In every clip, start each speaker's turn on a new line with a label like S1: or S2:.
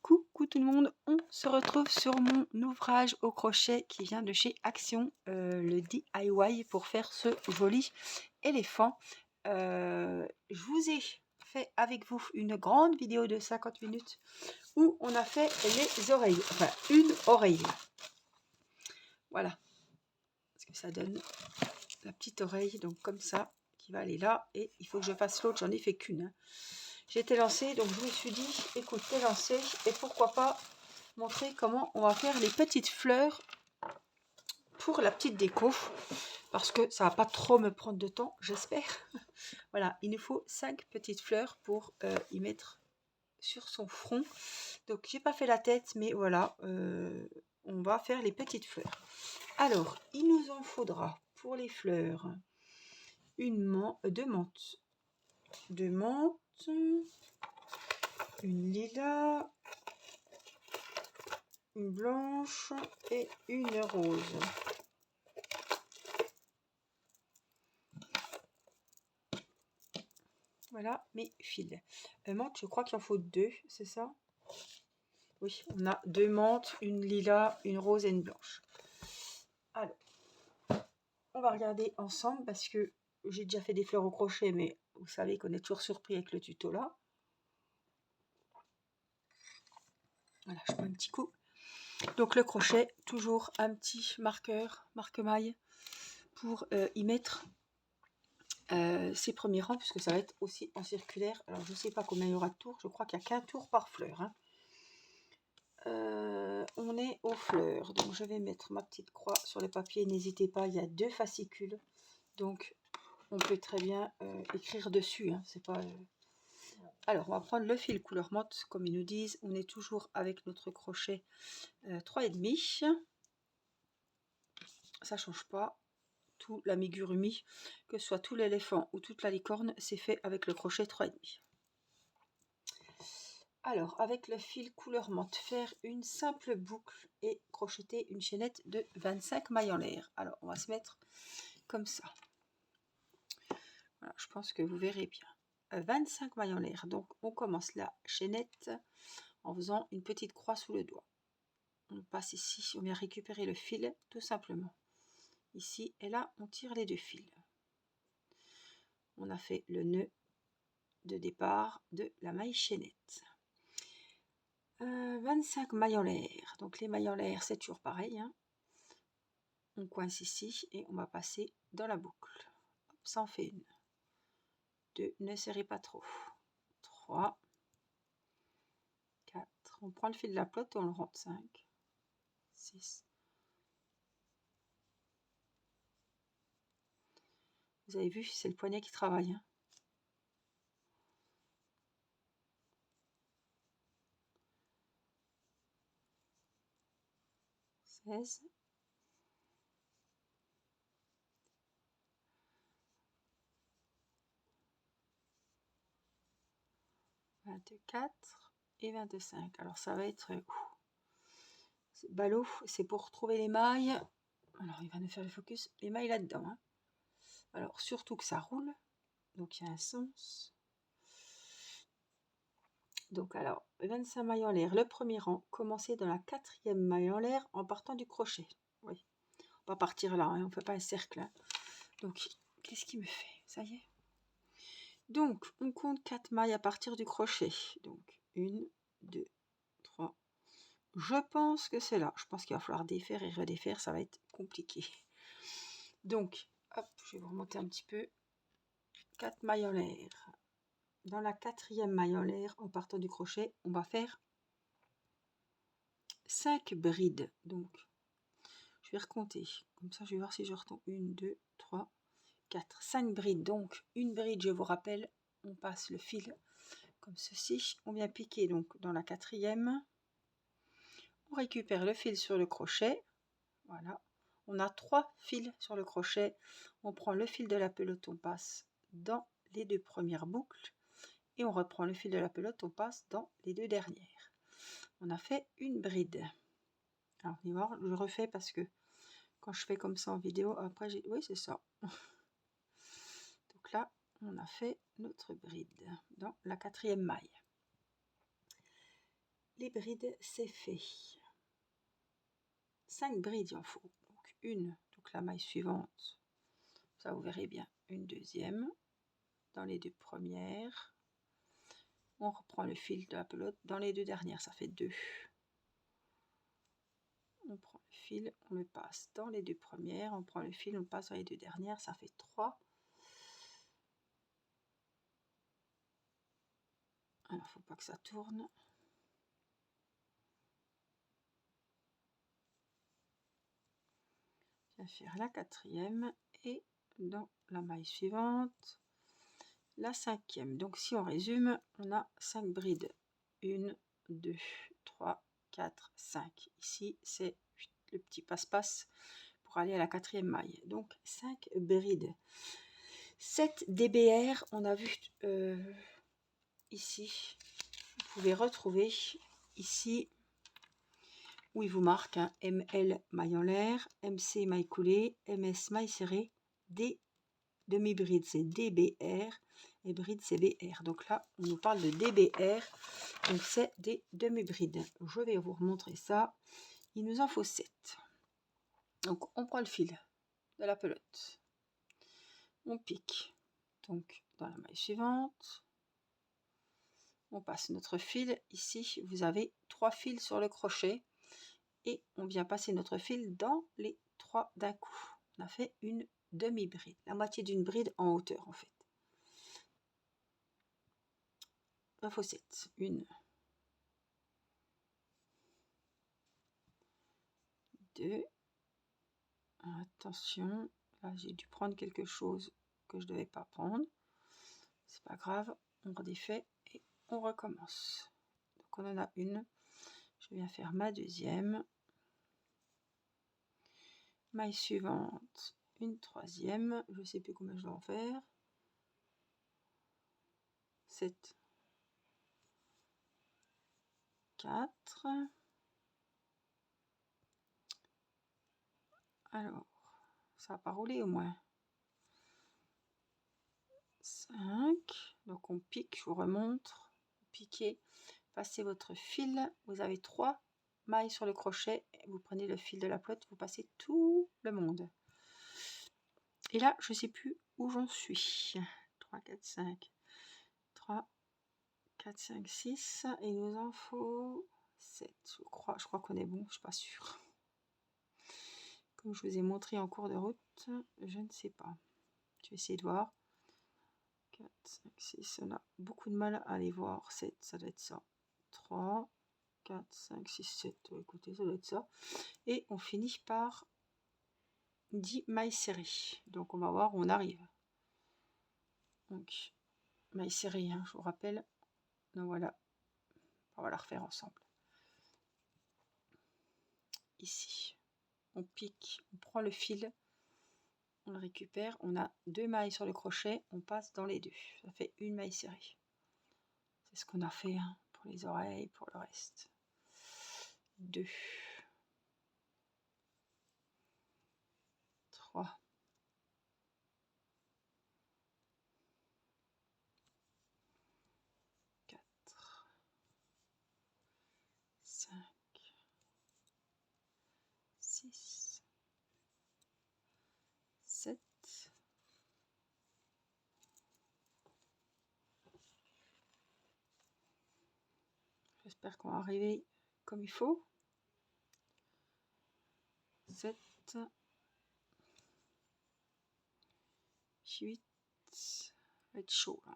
S1: Coucou tout le monde, on se retrouve sur mon ouvrage au crochet qui vient de chez Action, le DIY pour faire ce joli éléphant. Je vous ai fait avec vous une grande vidéo de 50 minutes où on a fait les oreilles, enfin une oreille. Voilà ce que ça donne, la petite oreille, donc comme ça, qui va aller là, et il faut que je fasse l'autre, j'en ai fait qu'une. Hein. J'étais lancée, donc je me suis dit, écoute, t'es lancée, et pourquoi pas montrer comment on va faire les petites fleurs pour la petite déco, parce que ça va pas trop me prendre de temps, j'espère. Voilà, il nous faut 5 petites fleurs pour y mettre sur son front. Donc j'ai pas fait la tête, mais voilà, on va faire les petites fleurs. Alors, il nous en faudra pour les fleurs deux menthes, une lilas, une blanche et une rose. Voilà mes fils. Menthe, je crois qu'il en faut 2, c'est ça? Oui, on a 2 menthes, une lilas, une rose et une blanche. Alors, on va regarder ensemble parce que j'ai déjà fait des fleurs au crochet, mais vous savez qu'on est toujours surpris avec le tuto là. Voilà, je prends un petit coup. Donc le crochet, toujours un petit marqueur, marque-maille, pour y mettre ces premiers rangs, puisque ça va être aussi en circulaire. Alors je ne sais pas combien il y aura de tours, je crois qu'il n'y a qu'un tour par fleur. Hein. On est aux fleurs, donc je vais mettre ma petite croix sur le papier. N'hésitez pas, il y a 2 fascicules, donc on peut très bien écrire dessus. Hein, c'est pas. Alors on va prendre le fil couleur menthe, comme ils nous disent. On est toujours avec notre crochet 3,5. Ça change pas. Tout l'amigurumi, que ce soit tout l'éléphant ou toute la licorne, c'est fait avec le crochet 3,5. Alors, avec le fil couleur menthe, faire une simple boucle et crocheter une chaînette de 25 mailles en l'air. Alors, on va se mettre comme ça. Voilà, je pense que vous verrez bien. 25 mailles en l'air. Donc, on commence la chaînette en faisant une petite croix sous le doigt. On passe ici, on vient récupérer le fil, tout simplement. Ici et là, on tire les 2 fils. On a fait le nœud de départ de la maille chaînette. 25 mailles en l'air. Donc les mailles en l'air, c'est toujours pareil. Hein. On coince ici et on va passer dans la boucle. Hop, ça en fait une. 2, ne serrez pas trop. 3, 4. On prend le fil de la pelote et on le rentre. 5, 6. Vous avez vu, c'est le poignet qui travaille. Hein. 16. 24 et 25. Alors ça va être ballot, c'est pour trouver les mailles. Alors il va nous faire le focus, les mailles là-dedans. Hein. Alors surtout que ça roule, donc il y a un sens. Donc alors, 25 mailles en l'air, le premier rang, commencez dans la 4e maille en l'air en partant du crochet. Oui, on va partir là, hein, on ne fait pas un cercle. Hein. Donc, qu'est-ce qui me fait? Ça y est. Donc, on compte 4 mailles à partir du crochet. Donc, 1, 2, 3. Je pense que c'est là. Je pense qu'il va falloir défaire et redéfaire, ça va être compliqué. Donc, hop, je vais vous remonter un petit peu. 4 mailles en l'air. Dans la 4e maille en l'air, en partant du crochet, on va faire 5 brides. Donc, je vais recompter. Comme ça, je vais voir si je retombe. 1, 2, 3, 4, 5 brides. Donc, une bride, je vous rappelle, on passe le fil comme ceci. On vient piquer donc dans la 4e. On récupère le fil sur le crochet. Voilà. On a 3 fils sur le crochet. On prend le fil de la pelote, on passe dans les 2 premières boucles. Et on reprend le fil de la pelote, on passe dans les 2 dernières. On a fait une bride. Alors, je refais parce que quand je fais comme ça en vidéo, après j'ai... Oui, c'est ça. Donc là, on a fait notre bride dans la 4e maille. les brides, c'est fait. 5 brides, il en faut. Donc une, donc la maille suivante, ça vous verrez bien, une deuxième dans les 2 premières. On reprend le fil de la pelote dans les 2 dernières, ça fait 2. On prend le fil, on le passe dans les 2 premières, on prend le fil, on passe dans les 2 dernières, ça fait 3. Alors, faut pas que ça tourne. Je vais faire la 4e et dans la maille suivante, la 5e. Donc, si on résume, on a 5 brides. 1, 2, 3, 4, 5. Ici, c'est le petit passe-passe pour aller à la 4e maille. Donc, 5 brides. 7 DBR, on a vu ici. Vous pouvez retrouver ici où il vous marque hein, ML maille en l'air, MC maille coulée, MS maille serrée, D demi-bride c'est DBR et bride c'est BR. Donc là, on nous parle de DBR, donc c'est des demi-brides. Je vais vous remontrer ça. Il nous en faut 7. Donc on prend le fil de la pelote, on pique donc dans la maille suivante, on passe notre fil. Ici, vous avez 3 fils sur le crochet. Et on vient passer notre fil dans les 3 d'un coup. On a fait une demi-bride, la moitié d'une bride en hauteur en fait. Il faut 7. 1, 2. Attention, là j'ai dû prendre quelque chose que je ne devais pas prendre. C'est pas grave, on redéfait et on recommence. Donc on en a une. Je viens faire ma deuxième. Maille suivante, une troisième. Je ne sais plus combien je dois en faire. 7. 4. Alors, ça n'a pas roulé au moins. 5. Donc on pique, je vous remontre. Piquez, passez votre fil. Vous avez 3 mailles sur le crochet. Vous prenez le fil de la pelote, vous passez tout le monde. Et là, je ne sais plus où j'en suis. 3, 4, 5. 3, 4, 5, 6. Et il nous en faut 7. Je crois qu'on est bon, je ne suis pas sûre. Comme je vous ai montré en cours de route, je ne sais pas. Je vais essayer de voir. 4, 5, 6, on a beaucoup de mal à aller voir. 7, ça doit être ça. 3, 4, 5, 6, 7. Écoutez, ça doit être ça. Et on finit par 10 mailles serrées. Donc on va voir où on arrive. Donc, mailles serrées, hein, je vous rappelle. Donc voilà, on va la refaire ensemble. Ici, on pique, on prend le fil, on le récupère. On a 2 mailles sur le crochet, on passe dans les 2. Ça fait une maille serrée. C'est ce qu'on a fait hein, pour les oreilles, pour le reste. 2, 3, 4, 5, 6, 7. J'espère qu'on va arriver comme il faut. 7, 8, ça va être chaud là.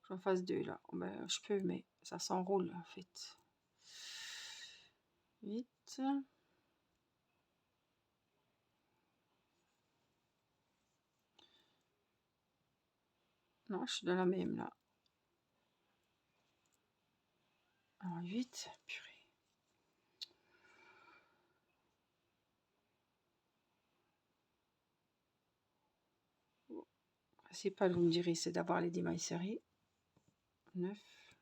S1: J'en fasse 2 là. Oh, ben, je peux, mais ça s'enroule en fait. 8. Non, je suis dans la même là. Alors 8, purée. Le principal, vous me direz, c'est d'avoir les 10 mailles serrées. 9.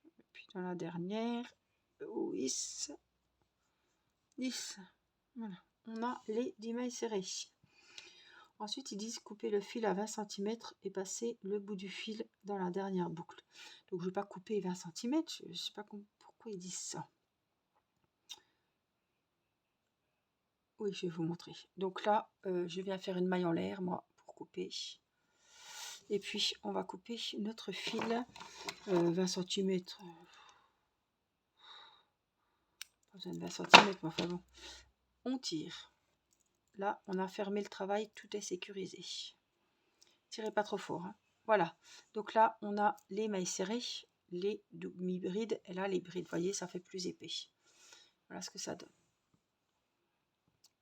S1: Et puis dans la dernière, 10. 10. Voilà. On a les 10 mailles serrées. Ensuite, ils disent couper le fil à 20 cm et passer le bout du fil dans la dernière boucle. Donc, je ne vais pas couper 20 cm. Je ne sais pas pourquoi ils disent ça. Oui, je vais vous montrer. Donc là, je viens faire une maille en l'air, moi, pour couper. Et puis, on va couper notre fil 20 cm. Pas besoin de 20 cm, mais enfin bon. On tire. Là, on a fermé le travail, tout est sécurisé. Tirez pas trop fort. Hein. Voilà. Donc là, on a les mailles serrées, les demi-brides, et là, les brides. Vous voyez, ça fait plus épais. Voilà ce que ça donne.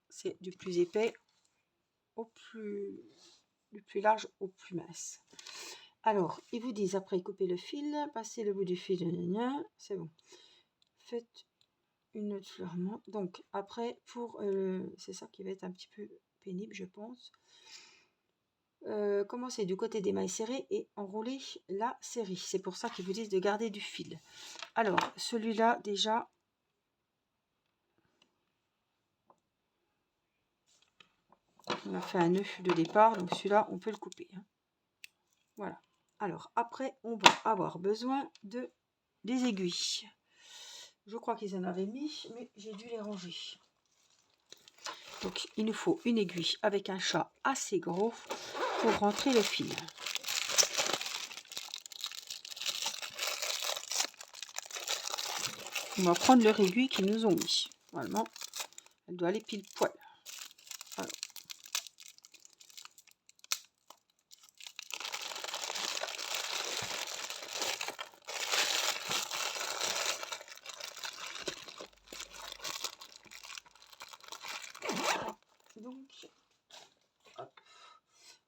S1: C'est du plus épais au du plus large au plus mince. Alors, ils vous disent après couper le fil, passer le bout du fil, c'est bon. Faites une autre fermement. Donc après, pour c'est ça qui va être un petit peu pénible, je pense. Commencez du côté des mailles serrées et enrouler la série. C'est pour ça qu'ils vous disent de garder du fil. Alors, celui-là, déjà, on a fait un nœud de départ, donc celui-là, on peut le couper. Hein. Voilà. Alors, après, on va avoir besoin des aiguilles. Je crois qu'ils en avaient mis, mais j'ai dû les ranger. Donc, il nous faut une aiguille avec un chat assez gros pour rentrer le fil. On va prendre leur aiguille qu'ils nous ont mis. Normalement, elle doit aller pile poil. Alors. Donc, hop.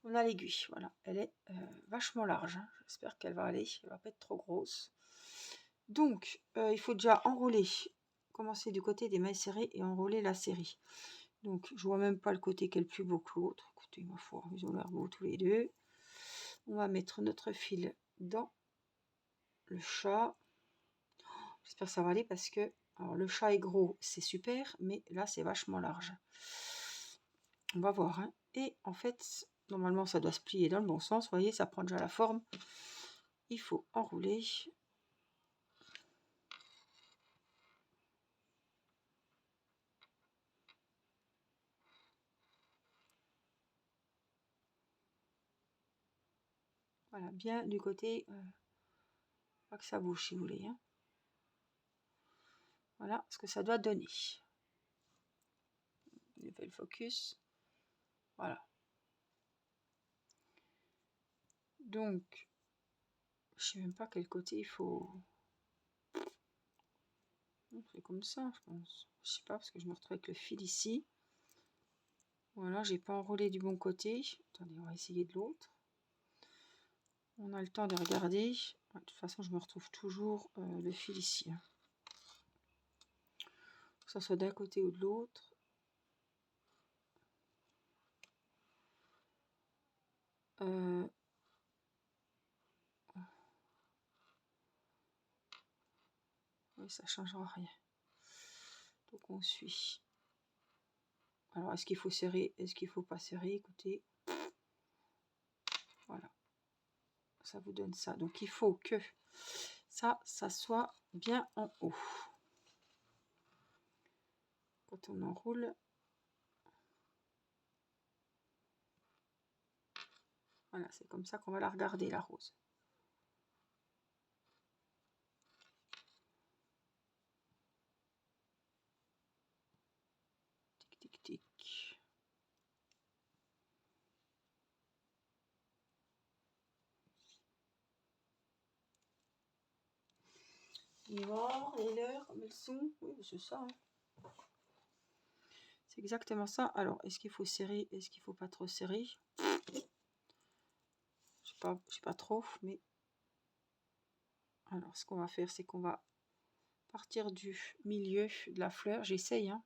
S1: On a l'aiguille, voilà, elle est vachement large, hein. J'espère qu'elle va aller, elle va pas être trop grosse. Donc, il faut déjà enrouler, commencer du côté des mailles serrées et enrouler la série. Donc, je vois même pas le côté qui est le plus beau que l'autre. Écoutez, ma foi, ils ont l'air beaux tous les deux. On va mettre notre fil dans le chat. J'espère que ça va aller parce que alors, le chat est gros, c'est super, mais là, c'est vachement large. On va voir, hein. Et en fait, normalement, ça doit se plier dans le bon sens. Vous voyez, ça prend déjà la forme. Il faut enrouler. Voilà, bien du côté, pas que ça bouge si vous voulez. Hein. Voilà ce que ça doit donner. Je fais le focus. Voilà. Donc, je sais même pas quel côté il faut. C'est comme ça, je pense. Je sais pas parce que je me retrouve avec le fil ici. Voilà, j'ai pas enroulé du bon côté. Attendez, on va essayer de l'autre. On a le temps de regarder. De toute façon, je me retrouve toujours le fil ici. Hein. Que ça soit d'un côté ou de l'autre. Oui, ça changera rien. Donc on suit. Alors est-ce qu'il faut serrer, est-ce qu'il faut pas serrer? Écoutez, voilà, ça vous donne ça. Donc il faut que ça soit bien en haut. Quand on enroule, voilà, c'est comme ça qu'on va la regarder, la rose. Tic, tic, tic. Et voir, et l'heure, comme elles sont. Oui, c'est ça. Hein. C'est exactement ça. Alors, est-ce qu'il faut serrer? Est-ce qu'il faut pas trop serrer? Je sais pas trop, mais... Alors, ce qu'on va faire, c'est qu'on va partir du milieu de la fleur. J'essaye, hein.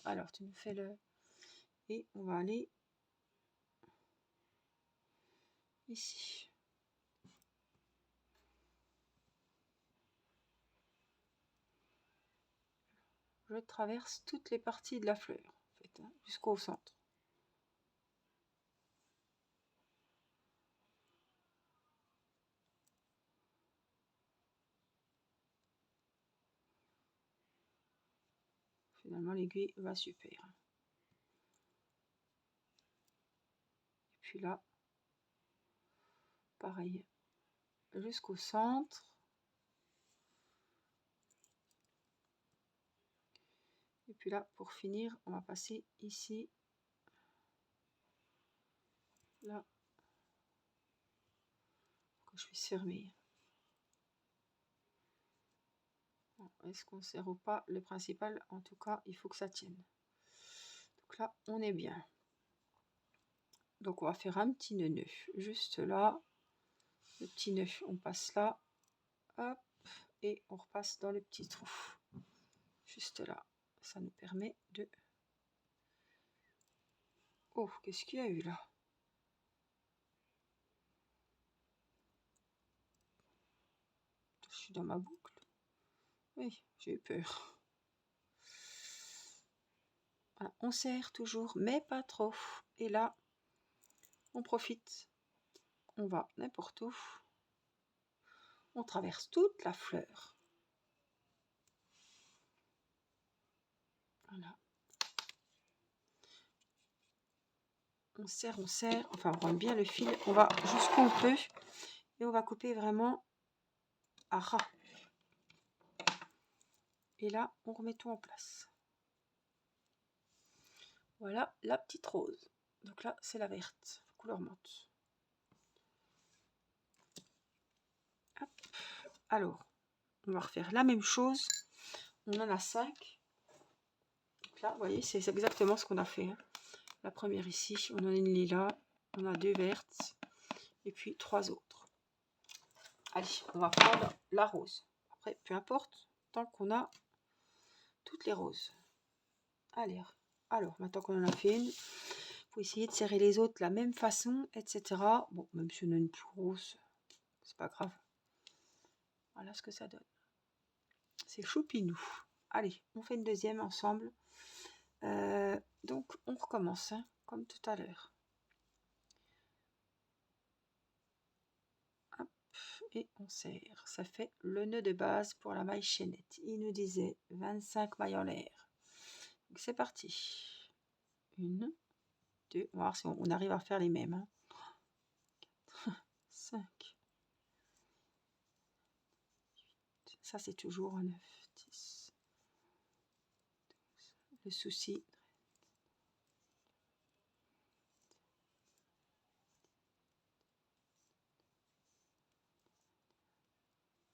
S1: Alors, tu me fais le... Et on va aller ici. Je traverse toutes les parties de la fleur, en fait, hein, jusqu'au centre. Finalement, l'aiguille va super. Et puis là, pareil, jusqu'au centre. Et puis là, pour finir, on va passer ici, là, que je puisse fermer. Est-ce qu'on serre ou pas? Le principal, en tout cas, il faut que ça tienne. Donc là, on est bien. Donc on va faire un petit nœud juste là. Le petit nœud, on passe là. Hop, et on repasse dans le petit trou. Juste là. Ça nous permet de... Oh, qu'est-ce qu'il y a eu là? Je suis dans ma boucle. Oui, j'ai eu peur. Voilà, on serre toujours, mais pas trop. Et là, on profite. On va n'importe où. On traverse toute la fleur. Voilà. On serre, enfin on rend bien le fil, on va jusqu'où on peut et on va couper vraiment à ras. Et là, on remet tout en place. Voilà la petite rose. Donc là, c'est la verte, couleur menthe. Hop. Alors, on va refaire la même chose. On en a 5. Donc là, vous voyez, c'est exactement ce qu'on a fait. Hein. La première ici, on en a une lilas, on a 2 vertes et puis 3 autres. Allez, on va prendre la rose. Après, peu importe, tant qu'on a toutes les roses. Allez, alors maintenant qu'on en a fait une, faut essayer de serrer les autres de la même façon, etc. Bon, même si on a une plus grosse, c'est pas grave. Voilà ce que ça donne. C'est choupinou. Allez, on fait une deuxième ensemble. Donc, on recommence, hein, comme tout à l'heure. Et on serre. Ça fait le nœud de base pour la maille chaînette. Il nous disait 25 mailles en l'air. Donc, c'est parti. 1, 2, on va voir si on arrive à faire les mêmes. Hein. 4, 5. Ça, c'est toujours un 9, 10. 12. Le souci.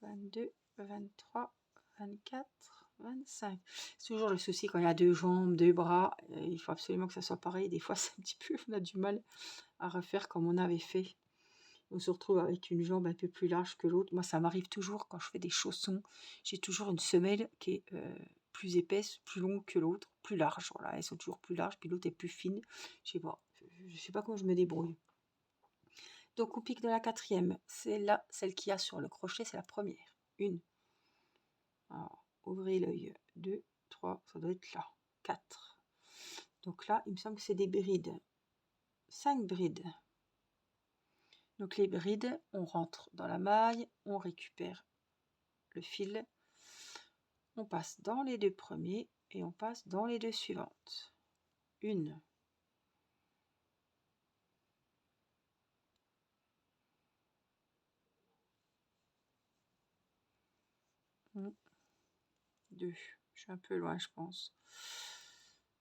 S1: 22, 23, 24, 25. C'est toujours le souci quand il y a 2 jambes, 2 bras. Il faut absolument que ça soit pareil. Des fois, c'est un petit peu, on a du mal à refaire comme on avait fait. On se retrouve avec une jambe un peu plus large que l'autre. Moi, ça m'arrive toujours quand je fais des chaussons. J'ai toujours une semelle qui est plus épaisse, plus longue que l'autre, plus large. Voilà, elles sont toujours plus larges, puis l'autre est plus fine. Je sais pas comment je me débrouille. Donc, on pique de la 4e. C'est là, celle qu'il y a sur le crochet, c'est la première. 1. Alors, ouvrez l'œil. 2, 3, ça doit être là. 4. Donc là, il me semble que c'est des brides. 5 brides. Donc les brides, on rentre dans la maille, on récupère le fil, on passe dans les 2 premiers et on passe dans les 2 suivantes. 1. 2. Je suis un peu loin, je pense.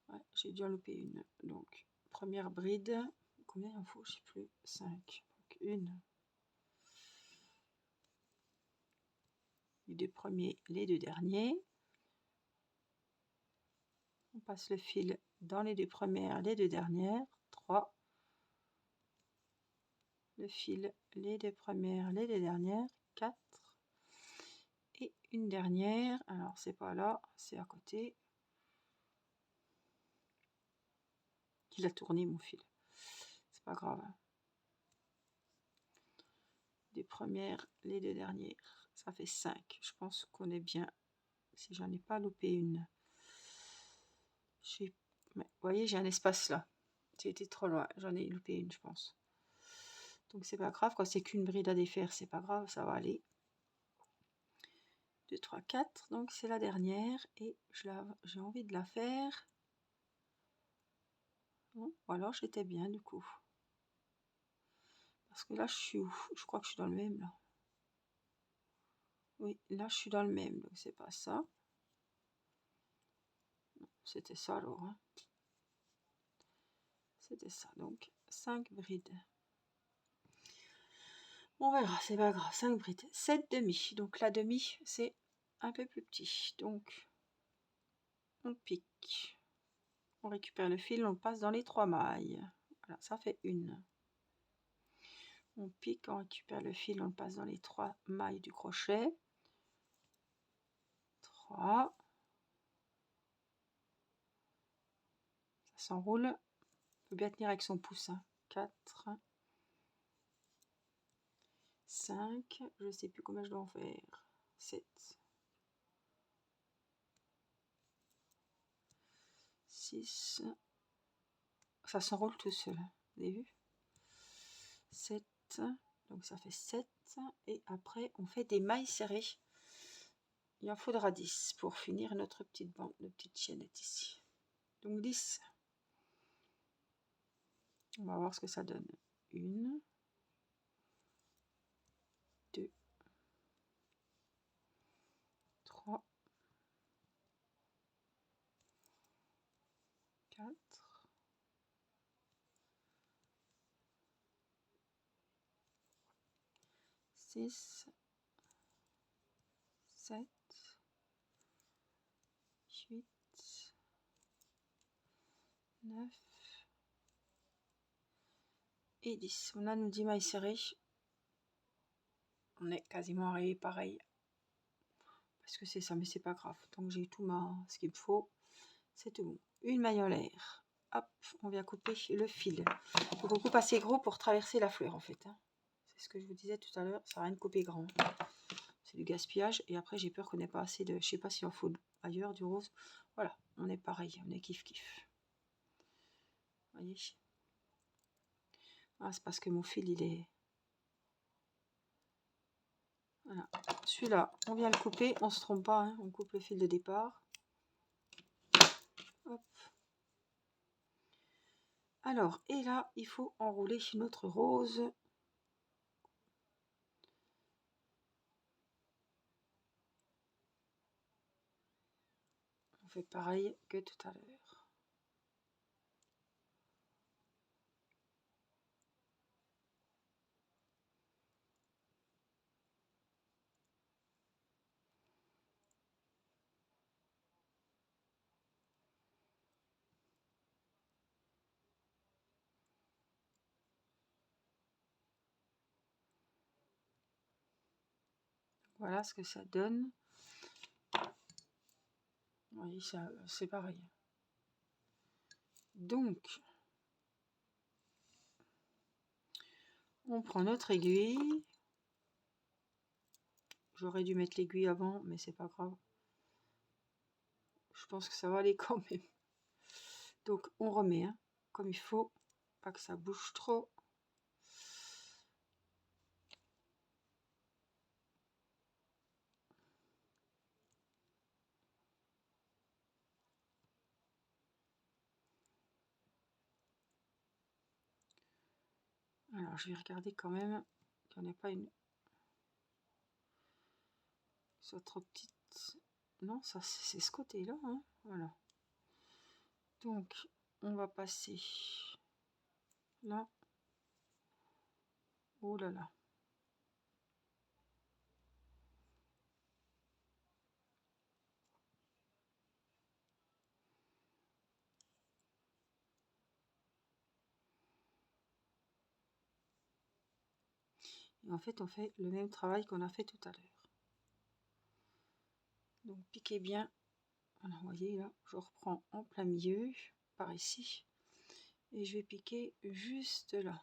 S1: Ouais, j'ai dû en louper une. Donc, première bride. Combien il en faut? Je ne sais plus. 5. Donc, 1. Les 2 premiers, les 2 derniers. On passe le fil dans les 2 premières, les 2 dernières. 3. Le fil, les 2 premières, les 2 dernières. 4. Et une dernière. Alors, c'est pas là, c'est à côté. Il a tourné mon fil. C'est pas grave. Des premières, les 2 dernières. Ça fait 5. Je pense qu'on est bien. Si j'en ai pas loupé une. Vous voyez, j'ai un espace là. J'ai été trop loin. J'en ai loupé une, je pense. Donc c'est pas grave. Quand c'est qu'une bride à défaire, c'est pas grave. Ça va aller. 2, 3, 4. Donc c'est la dernière et j'ai envie de la faire. Bon, voilà, j'étais bien du coup. Parce que là, je suis où? Je crois que je suis dans le même là. Oui, là, je suis dans le même, donc c'est pas ça. C'était ça alors. Hein. C'était ça, donc 5 brides. On verra, c'est pas grave, 5 brides. 7 demi, donc la demi, c'est un peu plus petit. Donc, on pique. On récupère le fil, on le passe dans les 3 mailles. Voilà, ça fait une. On pique, on récupère le fil, on le passe dans les 3 mailles du crochet. 3. Ça s'enroule. On peut bien tenir avec son pouce. 4. 5. Je ne sais plus combien je dois en faire. 7. 6. Ça s'enroule tout seul. Vous avez vu? 7. Donc ça fait 7. Et après, on fait des mailles serrées. Il en faudra 10 pour finir notre petite bande, notre petite chaînette ici. Donc 10. On va voir ce que ça donne. 1, 2, 3, 4, 6, 7, 8, 9 et 10. On a nos 10 mailles serrées. On est quasiment arrivé pareil. Parce que c'est ça, mais c'est pas grave. Tant que j'ai tout ce qu'il me faut, c'est tout bon. Une maille en l'air. Hop, on vient couper le fil. Donc on coupe assez gros pour traverser la fleur en fait. Hein. C'est ce que je vous disais tout à l'heure, ça sert à rien de couper grand. C'est du gaspillage et après j'ai peur qu'on n'ait pas assez de... Je sais pas s'il en faut ailleurs du rose. Voilà, on est pareil, on est kiff kiff. Vous voyez? Ah, c'est parce que mon fil il est... Voilà. Celui-là, on vient le couper, on se trompe pas, hein. On coupe le fil de départ. Hop. Alors, et là, il faut enrouler notre rose. On fait pareil que tout à l'heure. Voilà ce que ça donne. Oui, ça, c'est pareil. Donc, on prend notre aiguille. J'aurais dû mettre l'aiguille avant, mais c'est pas grave. Je pense que ça va aller quand même. Donc, on remet hein, comme il faut, pas que ça bouge trop. Alors, je vais regarder quand même qu'il n'y en ait pas une soit trop petite. Non, ça c'est ce côté-là. Hein. Voilà. Donc, on va passer là. Oh là là. Et en fait, on fait le même travail qu'on a fait tout à l'heure. Donc, piquez bien. Voilà, vous voyez là, je reprends en plein milieu, par ici. Et je vais piquer juste là.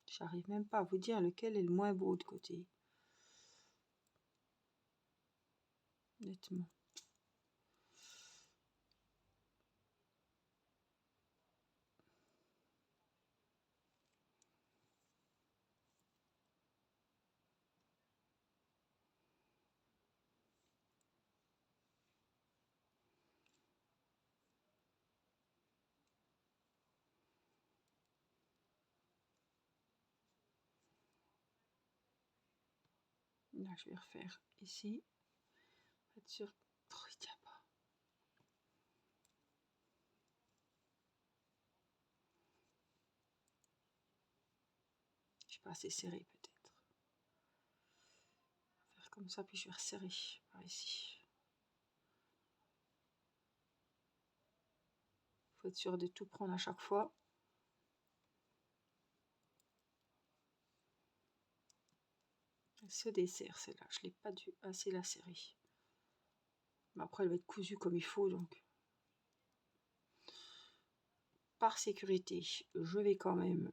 S1: J'arrive même pas à vous dire lequel est le moins beau de côté. nettement. Là, je vais refaire ici. Être sûr. Oh, il tient pas. Je suis pas assez serré peut-être. Faire comme ça, puis je vais resserrer par ici. Faut être sûr de tout prendre à chaque fois. Elle se dessert celle-là. Je l'ai pas dû assez la serrer. Mais après, elle va être cousue comme il faut, donc. Par sécurité, je vais quand même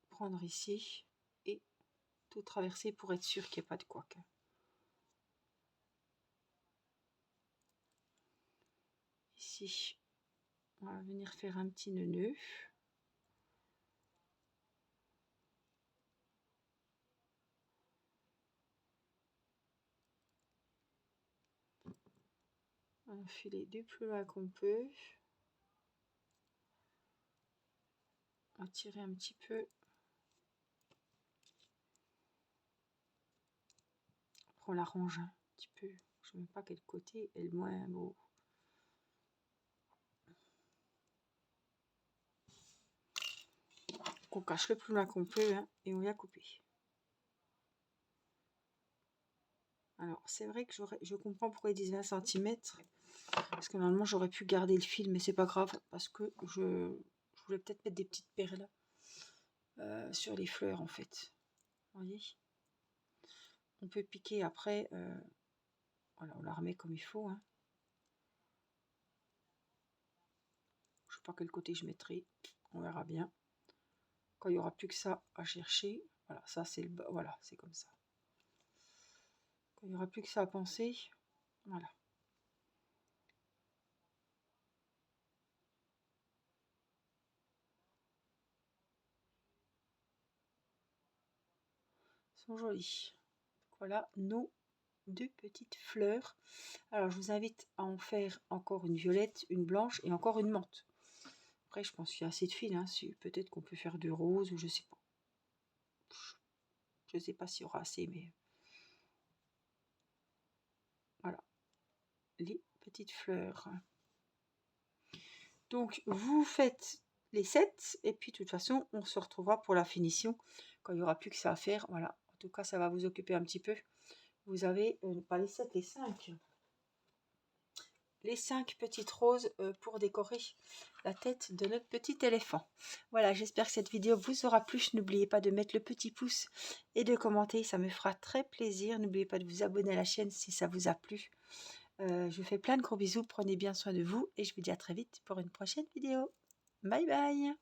S1: prendre ici et tout traverser pour être sûr qu'il n'y ait pas de couac. Ici, on va venir faire un petit nœud. On va enfiler du plus loin qu'on peut. On va tirer un petit peu. Après, on l'arrange un petit peu. Je ne sais même pas quel côté est le moins beau. On cache le plus loin qu'on peut, hein, et on vient couper. Alors, c'est vrai que je comprends pourquoi ils disent 20 cm. Parce que normalement, j'aurais pu garder le fil, mais c'est pas grave. Parce que je voulais peut-être mettre des petites perles sur les fleurs, en fait. Vous voyez? On peut piquer après. Voilà, on la remet comme il faut. Hein. Je sais pas quel côté je mettrai. On verra bien. Quand il n'y aura plus que ça à chercher. Voilà, ça c'est le bas. Voilà, c'est comme ça. Quand il n'y aura plus que ça à penser. Voilà. Ils sont jolis. Voilà nos deux petites fleurs. Alors je vous invite à en faire encore une violette, une blanche et encore une menthe. Après je pense qu'il y a assez de fil. Hein. Peut-être qu'on peut faire du rose ou je sais pas. Je sais pas s'il y aura assez, mais voilà. Les petites fleurs. Donc vous faites les 7 et puis de toute façon on se retrouvera pour la finition quand il n'y aura plus que ça à faire. Voilà, en tout cas ça va vous occuper un petit peu. Vous avez pas les 7, les 5. Les 5 petites roses pour décorer la tête de notre petit éléphant. Voilà, j'espère que cette vidéo vous aura plu. N'oubliez pas de mettre le petit pouce et de commenter, ça me fera très plaisir. N'oubliez pas de vous abonner à la chaîne si ça vous a plu. Je vous fais plein de gros bisous, prenez bien soin de vous et je vous dis à très vite pour une prochaine vidéo. Bye bye.